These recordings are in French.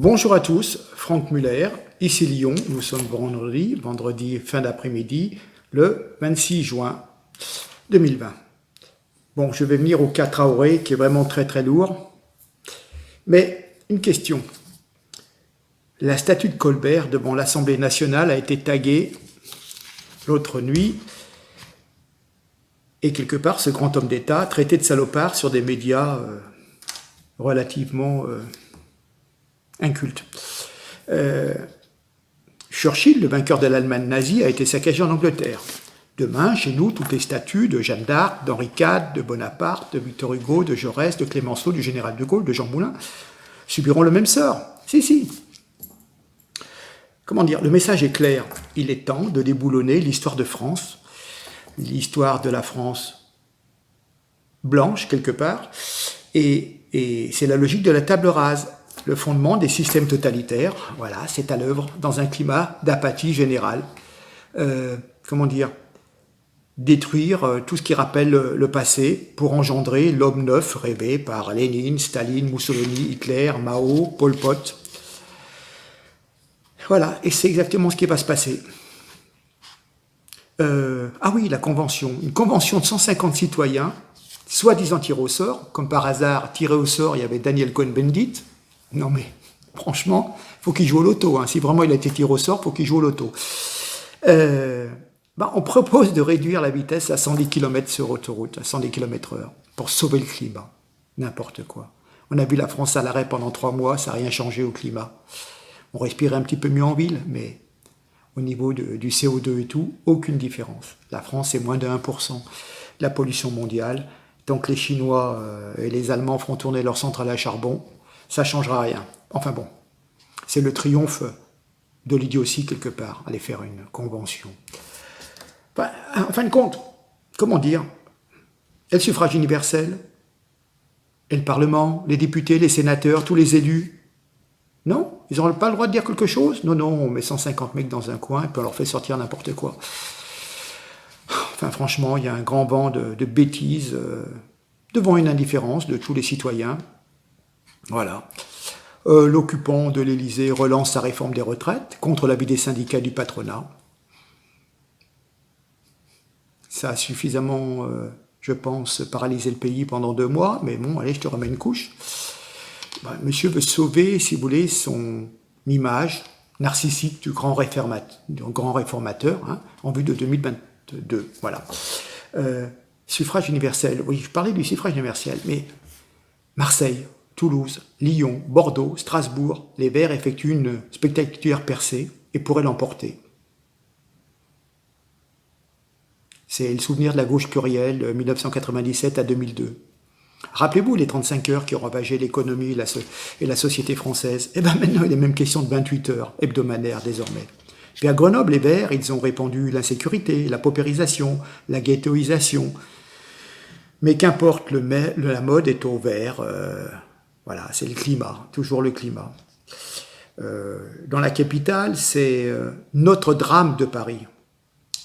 Bonjour à tous, Franck Muller, ici Lyon, nous sommes vendredi fin d'après-midi, le 26 juin 2020. Bon, je vais venir au cas Traoré, qui est vraiment très très lourd, mais une question. La statue de Colbert devant l'Assemblée nationale a été taguée l'autre nuit, et quelque part, ce grand homme d'État traité de salopard sur des médias relativement incultes. Churchill, le vainqueur de l'Allemagne nazie, a été saccagé en Angleterre. Demain, chez nous, toutes les statues de Jeanne d'Arc, d'Henri IV, de Bonaparte, de Victor Hugo, de Jaurès, de Clémenceau, du général de Gaulle, de Jean Moulin, subiront le même sort. Si. Comment dire, le message est clair. Il est temps de déboulonner l'histoire de France, l'histoire de la France blanche, quelque part, et c'est la logique de la table rase. Le fondement des systèmes totalitaires, voilà, c'est à l'œuvre dans un climat d'apathie générale. Détruire tout ce qui rappelle le passé pour engendrer l'homme neuf rêvé par Lénine, Staline, Mussolini, Hitler, Mao, Pol Pot. Voilà, et c'est exactement ce qui va se passer. La convention. Une convention de 150 citoyens, soi-disant tirés au sort. Comme par hasard, tirés au sort, il y avait Daniel Cohn-Bendit. Non mais, franchement, il faut qu'il joue au loto. Si vraiment il a été tiré au sort, il faut qu'il joue au loto. On propose de réduire la vitesse à 110 km sur autoroute, à 110 km/h, pour sauver le climat. N'importe quoi. On a vu la France à l'arrêt pendant 3 mois, ça n'a rien changé au climat. On respirait un petit peu mieux en ville, mais au niveau du CO2 et tout, aucune différence. La France, c'est moins de 1% de la pollution mondiale. Tant que les Chinois et les Allemands feront tourner leur centrale à charbon, ça ne changera rien. Enfin bon, c'est le triomphe de l'idiotie quelque part, aller faire une convention. En fin de compte, comment dire, et le suffrage universel, et le Parlement, les députés, les sénateurs, tous les élus, non, ils n'ont pas le droit de dire quelque chose. Non, on met 150 mecs dans un coin et puis on leur fait sortir n'importe quoi. Enfin, franchement, il y a un grand vent de bêtises devant une indifférence de tous les citoyens. Voilà. L'occupant de l'Élysée relance sa réforme des retraites contre l'avis des syndicats du patronat. Ça a suffisamment, je pense, paralysé le pays pendant 2 mois, mais bon, allez, je te remets une couche. Monsieur veut sauver, si vous voulez, son image narcissique du grand réformateur, en vue de 2022. Voilà. Suffrage universel. Oui, je parlais du suffrage universel, mais Marseille, Toulouse, Lyon, Bordeaux, Strasbourg, les Verts effectuent une spectaculaire percée et pourraient l'emporter. C'est le souvenir de la gauche plurielle de 1997 à 2002. Rappelez-vous les 35 heures qui ont ravagé l'économie et la société française. Maintenant, il est même question de 28 heures hebdomadaires désormais. Puis à Grenoble, les Verts, ils ont répandu l'insécurité, la paupérisation, la ghettoisation. Mais qu'importe, la mode est au vert. Voilà, c'est le climat, toujours le climat. Dans la capitale, c'est Notre-Dame de Paris.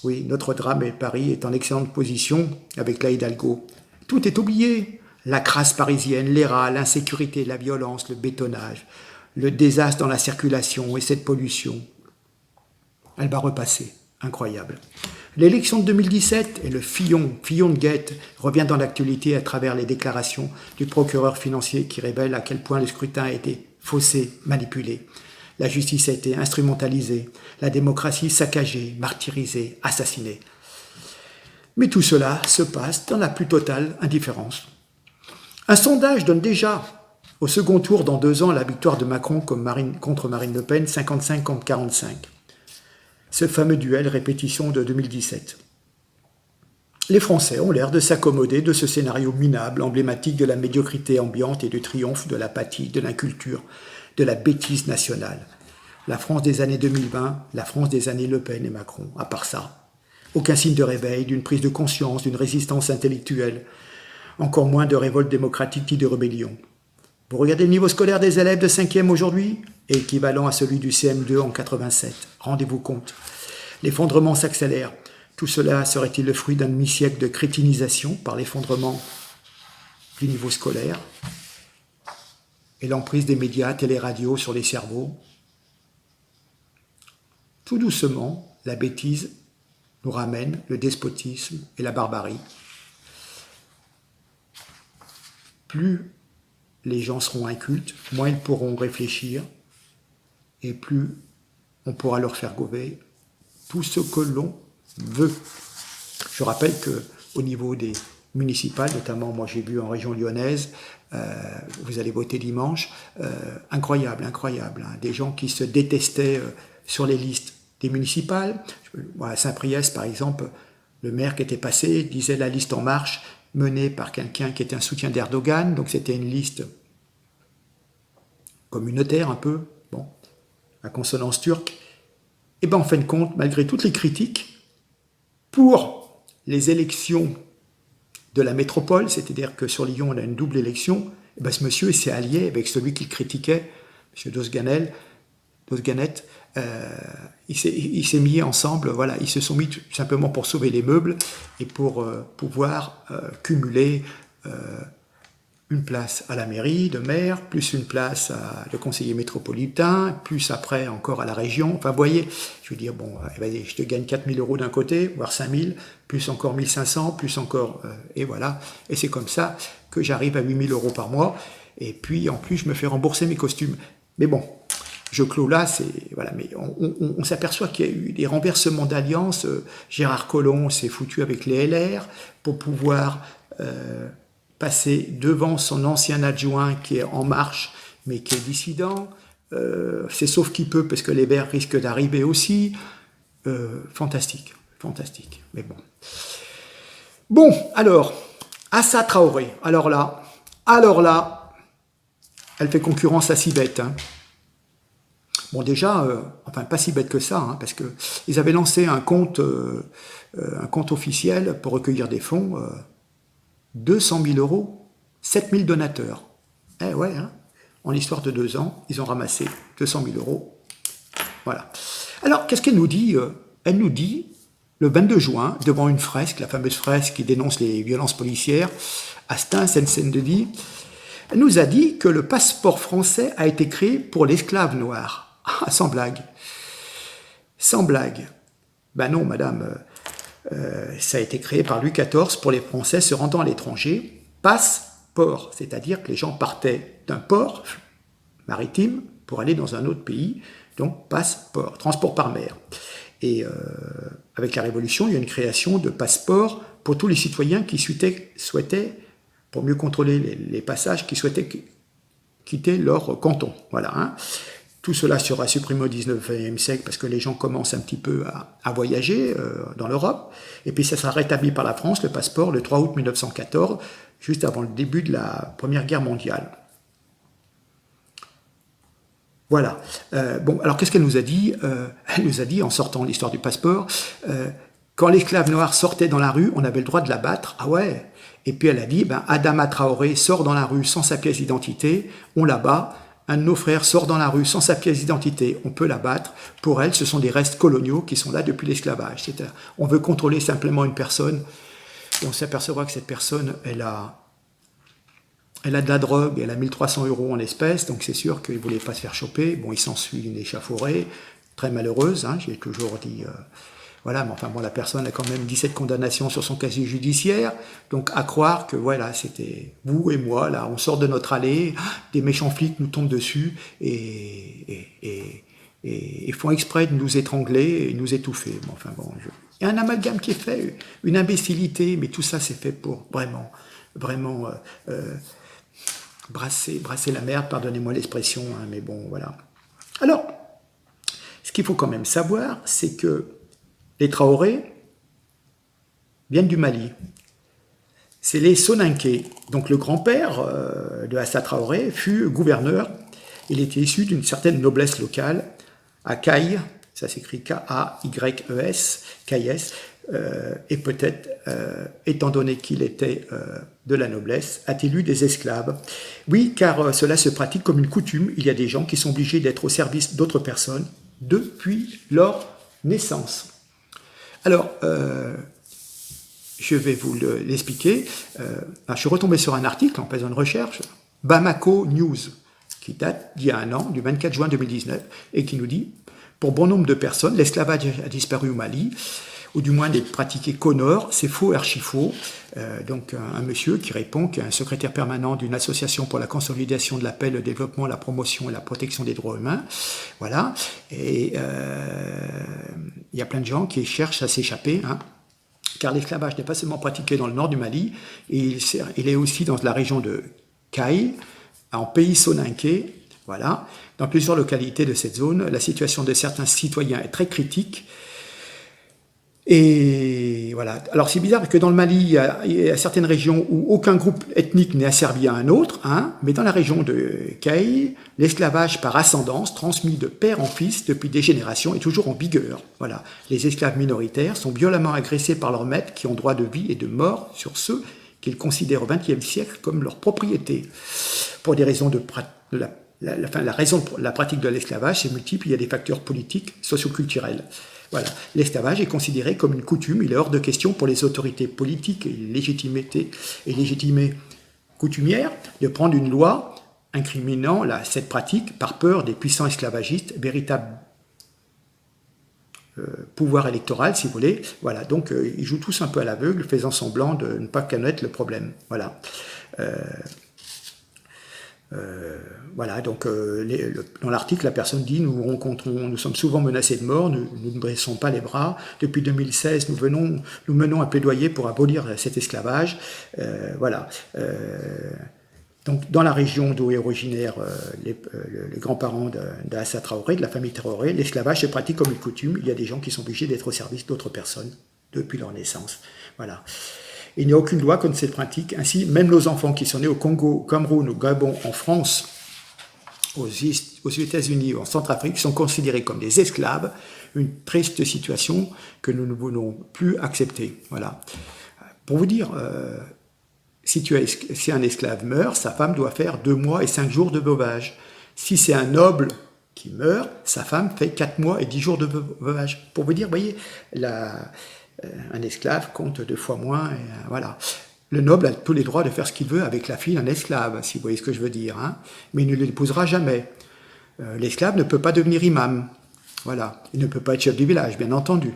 Oui, Notre-Dame de Paris est en excellente position avec la Hidalgo. Tout est oublié. La crasse parisienne, les rats, l'insécurité, la violence, le bétonnage, le désastre dans la circulation et cette pollution. Elle va repasser. Incroyable. L'élection de 2017 et le Fillon de guette revient dans l'actualité à travers les déclarations du procureur financier qui révèlent à quel point le scrutin a été faussé, manipulé. La justice a été instrumentalisée, la démocratie saccagée, martyrisée, assassinée. Mais tout cela se passe dans la plus totale indifférence. Un sondage donne déjà au second tour dans 2 ans la victoire de Macron contre Marine Le Pen, 55 contre 45. Ce fameux duel répétition de 2017. Les Français ont l'air de s'accommoder de ce scénario minable, emblématique de la médiocrité ambiante et du triomphe de l'apathie, de l'inculture, de la bêtise nationale. La France des années 2020, la France des années Le Pen et Macron, à part ça. Aucun signe de réveil, d'une prise de conscience, d'une résistance intellectuelle, encore moins de révolte démocratique ni de rébellion. Vous regardez le niveau scolaire des élèves de 5e aujourd'hui, équivalent à celui du CM2 en 87. Rendez-vous compte. L'effondrement s'accélère. Tout cela serait-il le fruit d'un demi-siècle de crétinisation par l'effondrement du niveau scolaire? et l'emprise des médias, télé-radio sur les cerveaux. Tout doucement, la bêtise nous ramène le despotisme et la barbarie. Plus les gens seront incultes, moins ils pourront réfléchir, et plus on pourra leur faire gober tout ce que l'on veut. Je rappelle qu'au niveau des municipales, notamment moi j'ai vu en région lyonnaise, vous allez voter dimanche, incroyable, incroyable, hein, des gens qui se détestaient sur les listes des municipales. À Saint-Priest par exemple, le maire qui était passé disait la liste En Marche, menée par quelqu'un qui était un soutien d'Erdogan, donc c'était une liste communautaire un peu, bon, à consonance turque. Et bien en fin de compte, malgré toutes les critiques, pour les élections de la métropole, c'est-à-dire que sur Lyon on a une double élection, et ben ce monsieur s'est allié avec celui qu'il critiquait, M. Dosganet, il s'est mis ensemble, voilà, ils se sont mis tout simplement pour sauver les meubles et pour pouvoir cumuler une place à la mairie de maire, plus une place à le conseiller métropolitain, plus après encore à la région. Enfin, vous voyez, je veux dire, bon, je te gagne 4 000 € d'un côté, voire 5 000, plus encore 1 500, plus encore, et voilà. Et c'est comme ça que j'arrive à 8 000 € par mois. Et puis, en plus, je me fais rembourser mes costumes. Mais bon, je clôt là, voilà, mais on s'aperçoit qu'il y a eu des renversements d'alliances. Gérard Collomb s'est foutu avec les LR pour pouvoir passer devant son ancien adjoint qui est En Marche, mais qui est dissident. C'est sauf qui peut, parce que les Verts risquent d'arriver aussi. Fantastique, fantastique, mais bon. Bon, alors, Assa Traoré, alors là, elle fait concurrence à Sibeth, hein. Bon, déjà, enfin, pas si bête que ça, hein, parce qu'ils avaient lancé un compte officiel pour recueillir des fonds, 200 000 €, 7 000 donateurs. Eh ouais, hein, en l'histoire de 2 ans, ils ont ramassé 200 000 €. Voilà. Alors, qu'est-ce qu'elle nous dit? Elle nous dit, le 22 juin, devant une fresque, la fameuse fresque qui dénonce les violences policières, à Stein, Seine-Saint-Denis, elle nous a dit que le passeport français a été créé pour l'esclave noir. Ah, sans blague. Sans blague. Ben non, madame, ça a été créé par Louis XIV pour les Français se rendant à l'étranger. Passeport, c'est-à-dire que les gens partaient d'un port maritime pour aller dans un autre pays. Donc, passeport, transport par mer. Et avec la Révolution, il y a une création de passeports pour tous les citoyens qui souhaitaient, pour mieux contrôler les passages, qui souhaitaient quitter leur canton. Voilà, hein. Tout cela sera supprimé au XIXe siècle parce que les gens commencent un petit peu à voyager dans l'Europe. Et puis ça sera rétabli par la France, le passeport, le 3 août 1914, juste avant le début de la Première Guerre mondiale. Voilà. Bon, alors qu'est-ce qu'elle nous a dit? Elle nous a dit, en sortant l'histoire du passeport, quand l'esclave noir sortait dans la rue, on avait le droit de la battre. Ah ouais. Et puis elle a dit, Adama Traoré sort dans la rue sans sa pièce d'identité, on la bat. Un de nos frères sort dans la rue sans sa pièce d'identité, on peut la battre. Pour elle, ce sont des restes coloniaux qui sont là depuis l'esclavage. On veut contrôler simplement une personne et on s'apercevra que cette personne, elle a de la drogue, elle a 1 300 € en espèces, donc c'est sûr qu'il ne voulait pas se faire choper. Bon, il s'ensuit une échauffourée, très malheureuse, hein, j'ai toujours dit... voilà, mais enfin bon, la personne a quand même 17 condamnations sur son casier judiciaire, donc à croire que voilà, c'était vous et moi, là, on sort de notre allée, des méchants flics nous tombent dessus et font exprès de nous étrangler et nous étouffer. Bon, enfin bon, il y a un amalgame qui est fait, une imbécilité, mais tout ça c'est fait pour vraiment brasser la merde, pardonnez-moi l'expression, hein, mais bon, voilà. Alors, ce qu'il faut quand même savoir, c'est que les Traoré viennent du Mali. C'est les Soninké. Donc le grand-père de Assa Traoré fut gouverneur. Il était issu d'une certaine noblesse locale à Caille, ça s'écrit K-A-Y-E-S, Caillès, et peut-être, étant donné qu'il était de la noblesse, a-t-il eu des esclaves? Oui, car cela se pratique comme une coutume. Il y a des gens qui sont obligés d'être au service d'autres personnes depuis leur naissance. Alors, je vais vous l'expliquer. Je suis retombé sur un article en faisant une recherche. Bamako News. qui date d'il y a un an, du 24 juin 2019, et qui nous dit, pour bon nombre de personnes, l'esclavage a disparu au Mali, ou du moins n'est pratiqué qu'au nord, c'est faux, archi-faux. Donc un monsieur qui répond qu'un secrétaire permanent d'une association pour la consolidation de la paix, le développement, la promotion et la protection des droits humains. Voilà. Et il y a plein de gens qui cherchent à s'échapper, hein, car l'esclavage n'est pas seulement pratiqué dans le nord du Mali, et il est aussi dans la région de Caille, en pays soninké. Voilà. Dans plusieurs localités de cette zone, la situation de certains citoyens est très critique. Et voilà. Alors c'est bizarre que dans le Mali, il y a certaines régions où aucun groupe ethnique n'est asservi à un autre, hein, mais dans la région de Caille, l'esclavage par ascendance, transmis de père en fils depuis des générations, est toujours en vigueur. Voilà. Les esclaves minoritaires sont violemment agressés par leurs maîtres qui ont droit de vie et de mort sur ceux qu'ils considèrent au XXe siècle comme leur propriété. Pour des raisons la pratique de l'esclavage, c'est multiple, il y a des facteurs politiques, socioculturels. Voilà. L'esclavage est considéré comme une coutume, il est hors de question pour les autorités politiques et légitimées coutumières de prendre une loi incriminant cette pratique par peur des puissants esclavagistes, véritable pouvoir électoral, si vous voulez. Voilà. Donc ils jouent tous un peu à l'aveugle, faisant semblant de ne pas connaître le problème. Voilà. Voilà, donc dans l'article, la personne dit nous sommes souvent menacés de mort, nous ne baissons pas les bras. Depuis 2016, nous menons un plaidoyer pour abolir cet esclavage. Voilà. Donc, dans la région d'où est originaire les grands-parents d'Assa Traoré, de la famille Traoré, l'esclavage se pratique comme une coutume. Il y a des gens qui sont obligés d'être au service d'autres personnes depuis leur naissance. Voilà. Il n'y a aucune loi contre cette pratique. Ainsi, même nos enfants qui sont nés au Congo, au Cameroun, au Gabon, en France, aux États-Unis ou en Centrafrique sont considérés comme des esclaves, une triste situation que nous ne voulons plus accepter. Voilà. Pour vous dire, si un esclave meurt, sa femme doit faire 2 mois et 5 jours de veuvage. Si c'est un noble qui meurt, sa femme fait 4 mois et 10 jours de veuvage. Pour vous dire, vous voyez, un esclave compte 2 fois moins. Et, voilà. Le noble a tous les droits de faire ce qu'il veut avec la fille d'un esclave, si vous voyez ce que je veux dire. Hein. Mais il ne l'épousera jamais. L'esclave ne peut pas devenir imam. Voilà. Il ne peut pas être chef du village, bien entendu.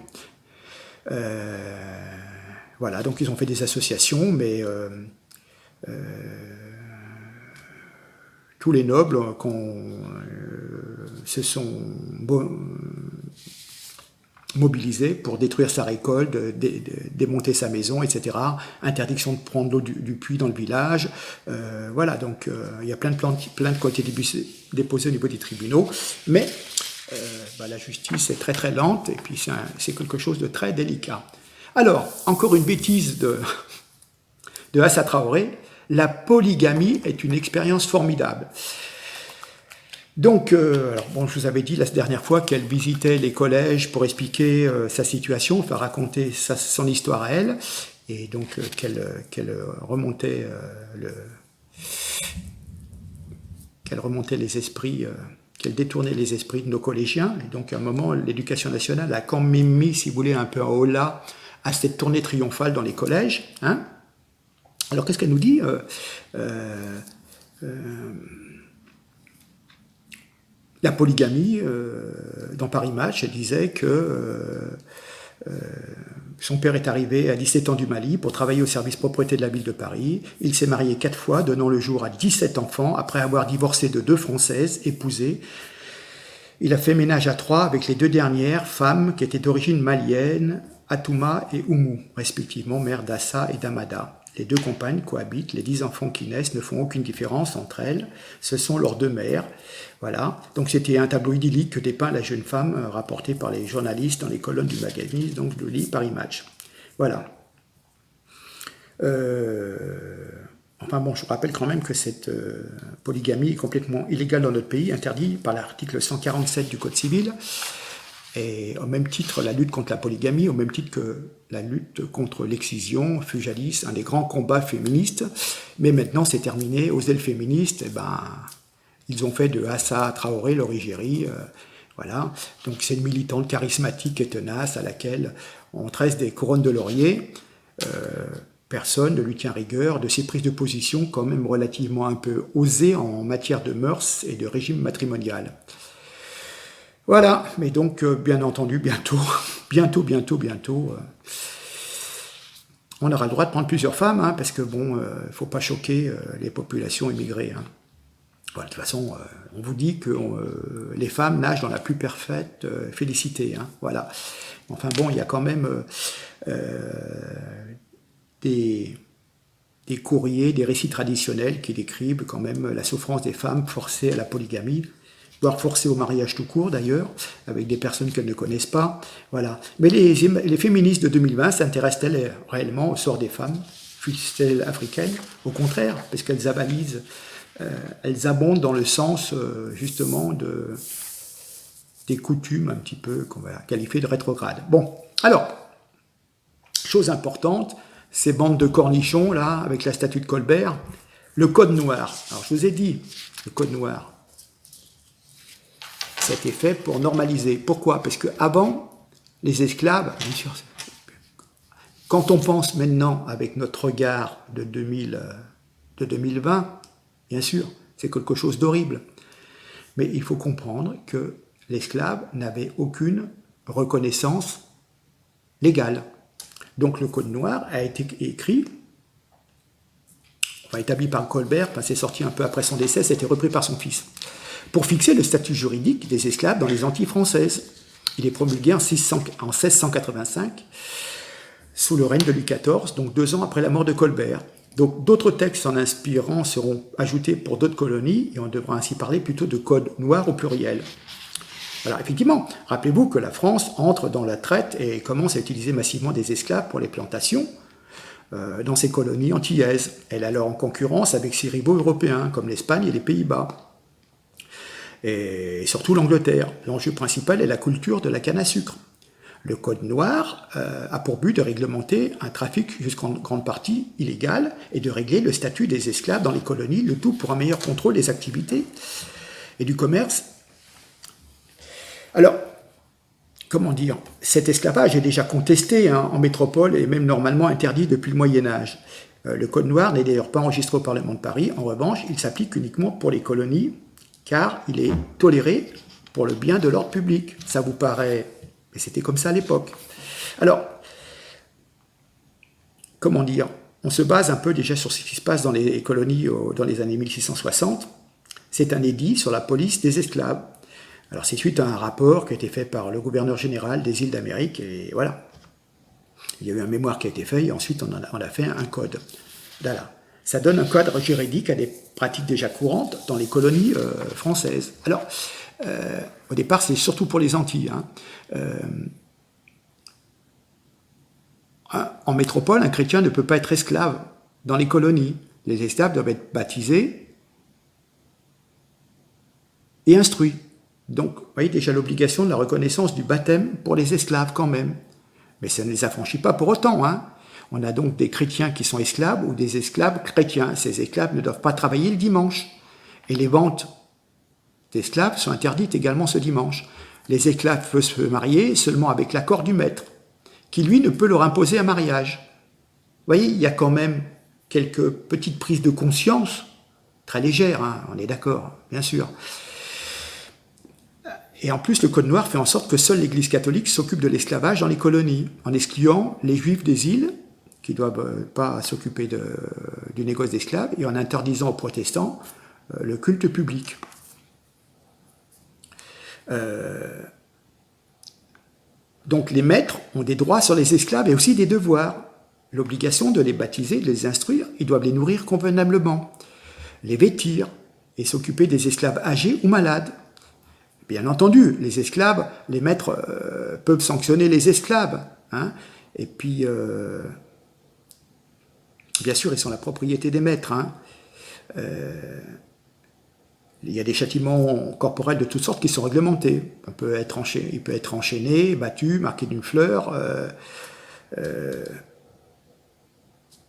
Voilà. Donc ils ont fait des associations, mais tous les nobles se sont mobilisés pour détruire sa récolte, démonter sa maison, etc. Interdiction de prendre l'eau du puits dans le village. Voilà, donc il y a plein de plaintes qui ont été déposées au niveau des tribunaux, mais la justice est très très lente, et puis c'est quelque chose de très délicat. Alors, encore une bêtise de Assa Traoré, la polygamie est une expérience formidable. Donc, je vous avais dit la dernière fois qu'elle visitait les collèges pour expliquer sa situation, enfin raconter son histoire à elle, et donc qu'elle remontait les esprits, qu'elle détournait les esprits de nos collégiens. Et donc, à un moment, l'Éducation nationale a quand même mis, si vous voulez, un peu en holà à cette tournée triomphale dans les collèges. Hein. Alors, qu'est-ce qu'elle nous dit la polygamie, dans Paris Match, elle disait que son père est arrivé à 17 ans du Mali pour travailler au service propreté de la ville de Paris. Il s'est marié 4 fois, donnant le jour à 17 enfants, après avoir divorcé de 2 Françaises, épousées. Il a fait ménage à 3 avec les 2 dernières femmes qui étaient d'origine malienne, Atouma et Oumou, respectivement mères d'Assa et d'Amada. Les 2 compagnes cohabitent, les 10 enfants qui naissent ne font aucune différence entre elles, ce sont leurs 2 mères. Voilà, donc c'était un tableau idyllique que dépeint la jeune femme, rapporté par les journalistes dans les colonnes du magazine, donc je le lis, Paris Match. Voilà. Enfin bon, je rappelle quand même que cette polygamie est complètement illégale dans notre pays, interdite par l'article 147 du Code civil. Et au même titre, la lutte contre la polygamie, au même titre que la lutte contre l'excision, fut jadis un des grands combats féministes. Mais maintenant, c'est terminé. Aux ailes féministes, ils ont fait de Assa Traoré leur égérie. Voilà. Donc c'est une militante charismatique et tenace à laquelle on tresse des couronnes de laurier. personne ne lui tient rigueur de ses prises de position quand même relativement un peu osées en matière de mœurs et de régime matrimonial. Voilà, mais donc bien entendu, bientôt, on aura le droit de prendre plusieurs femmes, hein, parce que bon, faut pas choquer les populations immigrées. Hein. Voilà, de toute façon, on vous dit que les femmes nagent dans la plus parfaite félicité. Hein, voilà. Enfin bon, il y a quand même des courriers, des récits traditionnels qui décrivent quand même la souffrance des femmes forcées à la polygamie, voire forcées au mariage tout court d'ailleurs, avec des personnes qu'elles ne connaissent pas. Voilà. Mais les féministes de 2020 s'intéressent-elles réellement au sort des femmes, fussent-elles africaines? Au contraire, parce qu'elles avalisent, elles abondent dans le sens justement des coutumes un petit peu qu'on va qualifier de rétrogrades. Bon, alors, chose importante, ces bandes de cornichons, là, avec la statue de Colbert, le code noir. Alors, je vous ai dit, le code noir, c'était fait pour normaliser. Pourquoi? Parce qu'avant, les esclaves, bien sûr, quand on pense maintenant avec notre regard de 2020, bien sûr, c'est quelque chose d'horrible. Mais il faut comprendre que l'esclave n'avait aucune reconnaissance légale. Donc le code noir a été écrit, enfin établi par Colbert, enfin, c'est sorti un peu après son décès, c'était repris par son fils, pour fixer le statut juridique des esclaves dans les Antilles françaises. Il est promulgué en 1685, sous le règne de Louis XIV, donc 2 ans après la mort de Colbert. Donc d'autres textes en inspirant seront ajoutés pour d'autres colonies, et on devra ainsi parler plutôt de code noir au pluriel. Alors effectivement, rappelez-vous que la France entre dans la traite et commence à utiliser massivement des esclaves pour les plantations dans ses colonies antillaises. Elle est alors en concurrence avec ses rivaux européens, comme l'Espagne et les Pays-Bas. Et surtout l'Angleterre. L'enjeu principal est la culture de la canne à sucre. Le code noir a pour but de réglementer un trafic jusqu'en grande partie illégal et de régler le statut des esclaves dans les colonies, le tout pour un meilleur contrôle des activités et du commerce. Alors, comment dire, cet esclavage est déjà contesté en métropole et même normalement interdit depuis le Moyen-Âge. Le code noir n'est d'ailleurs pas enregistré au Parlement de Paris. En revanche, il s'applique uniquement pour les colonies, car il est toléré pour le bien de l'ordre public. Ça vous paraît... Mais c'était comme ça à l'époque. Alors, comment dire, on se base un peu déjà sur ce qui se passe dans les colonies dans les années 1660. C'est un édit sur la police des esclaves. Alors c'est suite à un rapport qui a été fait par le gouverneur général des îles d'Amérique, et voilà. Il y a eu un mémoire qui a été fait, et ensuite on a fait un code. Voilà. Ça donne un cadre juridique à des pratiques déjà courantes dans les colonies françaises. Alors, au départ, c'est surtout pour les Antilles. En métropole, un chrétien ne peut pas être esclave dans les colonies. Les esclaves doivent être baptisés et instruits. Donc, vous voyez déjà l'obligation de la reconnaissance du baptême pour les esclaves quand même. Mais ça ne les affranchit pas pour autant. On a donc des chrétiens qui sont esclaves ou des esclaves chrétiens. Ces esclaves ne doivent pas travailler le dimanche. Et les ventes d'esclaves sont interdites également ce dimanche. Les esclaves peuvent se marier seulement avec l'accord du maître, qui lui ne peut leur imposer un mariage. Vous voyez, il y a quand même quelques petites prises de conscience, très légères, on est d'accord, bien sûr. Et en plus, le Code noir fait en sorte que seule l'Église catholique s'occupe de l'esclavage dans les colonies, en excluant les Juifs des îles, qui ne doivent pas s'occuper du négoce d'esclaves, et en interdisant aux protestants le culte public. Donc les maîtres ont des droits sur les esclaves et aussi des devoirs. L'obligation de les baptiser, de les instruire, ils doivent les nourrir convenablement, les vêtir et s'occuper des esclaves âgés ou malades. Bien entendu, les esclaves, les maîtres peuvent sanctionner les esclaves. Et puis, bien sûr, ils sont la propriété des maîtres. Il y a des châtiments corporels de toutes sortes qui sont réglementés. Il peut être enchaîné, battu, marqué d'une fleur.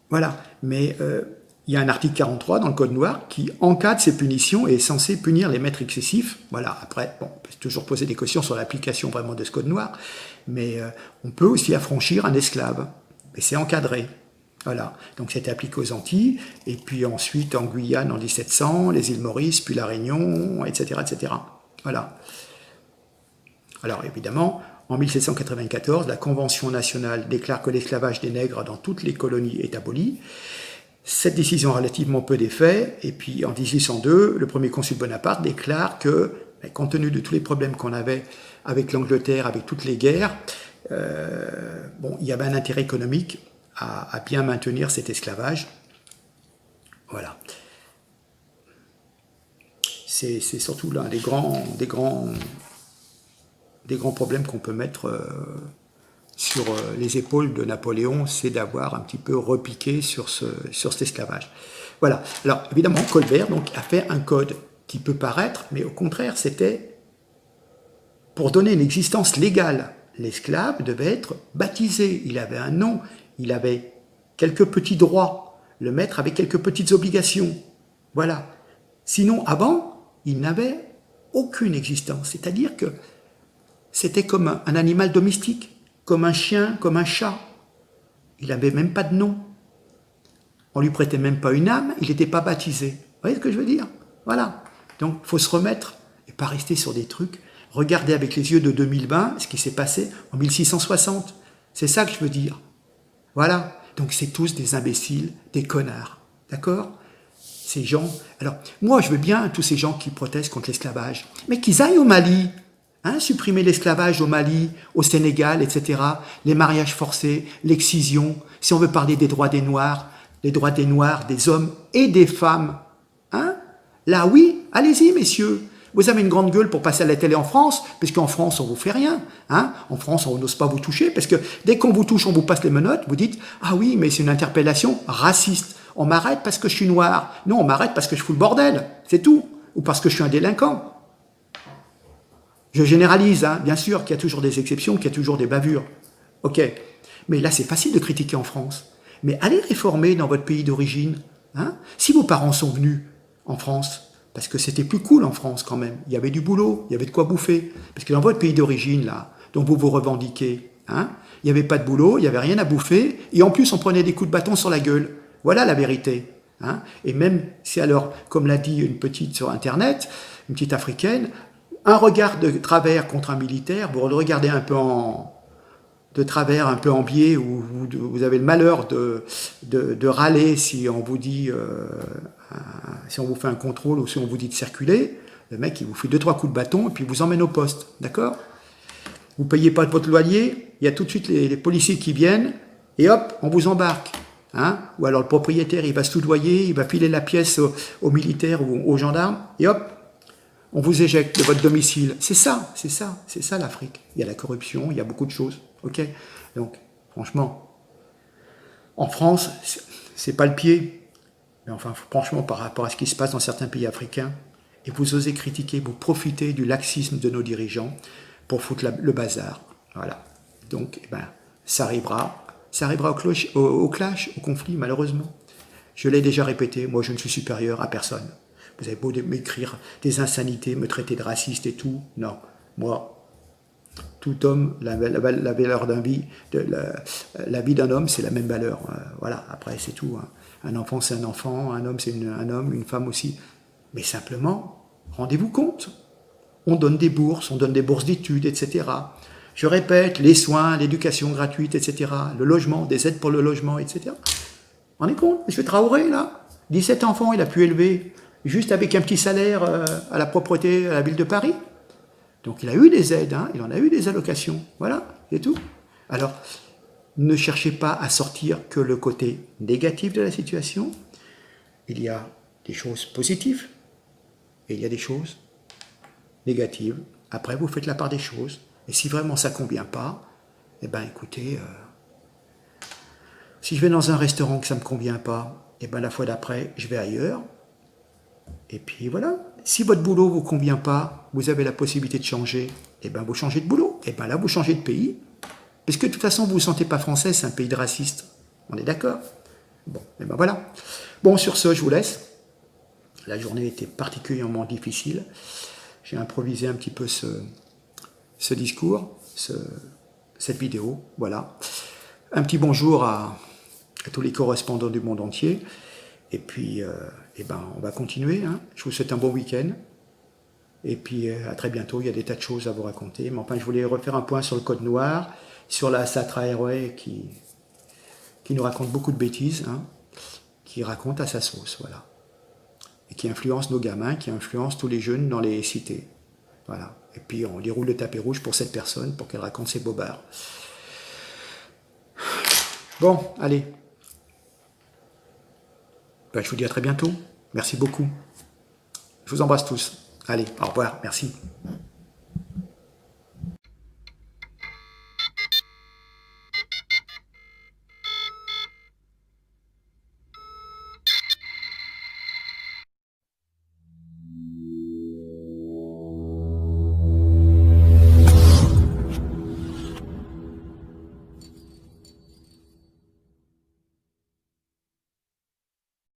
Voilà. Mais il y a un article 43 dans le Code noir qui encadre ces punitions et est censé punir les maîtres excessifs. Voilà. Après, on peut toujours poser des questions sur l'application vraiment de ce Code noir, mais on peut aussi affranchir un esclave. Et c'est encadré. Voilà, donc c'était appliqué aux Antilles, et puis ensuite en Guyane en 1700, les îles Maurice, puis la Réunion, etc. etc. Voilà. Alors évidemment, en 1794, la Convention nationale déclare que l'esclavage des nègres dans toutes les colonies est aboli. Cette décision a relativement peu d'effet, et puis en 1802, le premier consul Bonaparte déclare que, compte tenu de tous les problèmes qu'on avait avec l'Angleterre, avec toutes les guerres, il y avait un intérêt économique à bien maintenir cet esclavage. Voilà. C'est surtout l'un des grands problèmes qu'on peut mettre sur les épaules de Napoléon, c'est d'avoir un petit peu repiqué sur cet esclavage. Voilà. Alors, évidemment, Colbert donc, a fait un code qui peut paraître, mais au contraire, c'était pour donner une existence légale. L'esclave devait être baptisé, il avait un nom, il avait quelques petits droits, le maître avait quelques petites obligations. Voilà. Sinon, avant, il n'avait aucune existence. C'est-à-dire que c'était comme un animal domestique, comme un chien, comme un chat. Il n'avait même pas de nom. On lui prêtait même pas une âme, il n'était pas baptisé. Vous voyez ce que je veux dire? Voilà. Donc, il faut se remettre et pas rester sur des trucs. Regardez avec les yeux de 2020 ce qui s'est passé en 1660. C'est ça que je veux dire. Voilà. Donc, c'est tous des imbéciles, des connards. D'accord? Ces gens... Alors, moi, je veux bien tous ces gens qui protestent contre l'esclavage, mais qu'ils aillent au Mali. Supprimer l'esclavage au Mali, au Sénégal, etc., les mariages forcés, l'excision, si on veut parler des droits des Noirs, des hommes et des femmes. Là, oui, allez-y, messieurs. Vous avez une grande gueule pour passer à la télé en France, parce qu'en France, on vous fait rien. En France, on n'ose pas vous toucher, parce que dès qu'on vous touche, on vous passe les menottes, vous dites « Ah oui, mais c'est une interpellation raciste. On m'arrête parce que je suis noir. Non, on m'arrête parce que je fous le bordel. C'est tout. Ou parce que je suis un délinquant. » Je généralise, bien sûr qu'il y a toujours des exceptions, qu'il y a toujours des bavures. Ok, mais là c'est facile de critiquer en France. Mais allez réformer dans votre pays d'origine. Si vos parents sont venus en France, parce que c'était plus cool en France quand même, il y avait du boulot, il y avait de quoi bouffer. Parce que dans votre pays d'origine, là, dont vous vous revendiquez, il n'y avait pas de boulot, il n'y avait rien à bouffer, et en plus on prenait des coups de bâton sur la gueule. Voilà la vérité. Et même si alors, comme l'a dit une petite sur Internet, une petite africaine, un regard de travers contre un militaire, vous le regardez un peu de travers, un peu en biais, où vous avez le malheur de râler si on vous dit, si on vous fait un contrôle ou si on vous dit de circuler, le mec il vous fait 2-3 coups de bâton et puis il vous emmène au poste, d'accord? Vous ne payez pas votre loyer, il y a tout de suite les policiers qui viennent et hop, on vous embarque. Ou alors le propriétaire il va se soudoyer, il va filer la pièce aux militaires ou aux gendarmes et hop, on vous éjecte de votre domicile. C'est ça l'Afrique. Il y a la corruption, il y a beaucoup de choses. Ok. Donc, franchement, en France, c'est pas le pied. Mais enfin, franchement, par rapport à ce qui se passe dans certains pays africains, et vous osez critiquer, vous profitez du laxisme de nos dirigeants pour foutre le bazar. Voilà. Donc, ça arrivera au clash, au conflit, malheureusement. Je l'ai déjà répété, moi je ne suis supérieur à personne. Vous avez beau m'écrire des insanités, me traiter de raciste et tout. Non, moi, tout homme, la valeur d'un vie, la vie d'un homme, c'est la même valeur. Voilà, après c'est tout. Un enfant, c'est un enfant, un homme, c'est un homme, une femme aussi. Mais simplement, rendez-vous compte. On donne des bourses d'études, etc. Je répète, les soins, l'éducation gratuite, etc. Le logement, des aides pour le logement, etc. Vous vous rendez compte, M. Traoré, là, 17 enfants, il a pu élever juste avec un petit salaire à la propreté à la ville de Paris. Donc il a eu des aides, il en a eu des allocations. Voilà, c'est tout. Alors, ne cherchez pas à sortir que le côté négatif de la situation. Il y a des choses positives et il y a des choses négatives. Après, vous faites la part des choses. Et si vraiment ça ne convient pas, écoutez, si je vais dans un restaurant que ça ne me convient pas, la fois d'après, je vais ailleurs. Et puis voilà, si votre boulot ne vous convient pas, vous avez la possibilité de changer, vous changez de boulot. Là, vous changez de pays. Parce que de toute façon, vous ne vous sentez pas français, c'est un pays de racistes. On est d'accord? Bon, voilà. Bon, sur ce, je vous laisse. La journée était particulièrement difficile. J'ai improvisé un petit peu ce discours, cette vidéo. Voilà. Un petit bonjour à à tous les correspondants du monde entier. Et puis, eh ben, on va continuer. Hein. Je vous souhaite un bon week-end. Et puis, à très bientôt. Il y a des tas de choses à vous raconter. Mais enfin, je voulais refaire un point sur le code noir, sur la Satra Airway qui nous raconte beaucoup de bêtises, hein, qui raconte à sa sauce, voilà. Et qui influence nos gamins, qui influence tous les jeunes dans les cités. Voilà. Et puis, on déroule le tapis rouge pour cette personne, pour qu'elle raconte ses bobards. Bon, allez. Ben, je vous dis à très bientôt. Merci beaucoup. Je vous embrasse tous. Allez, au revoir. Merci.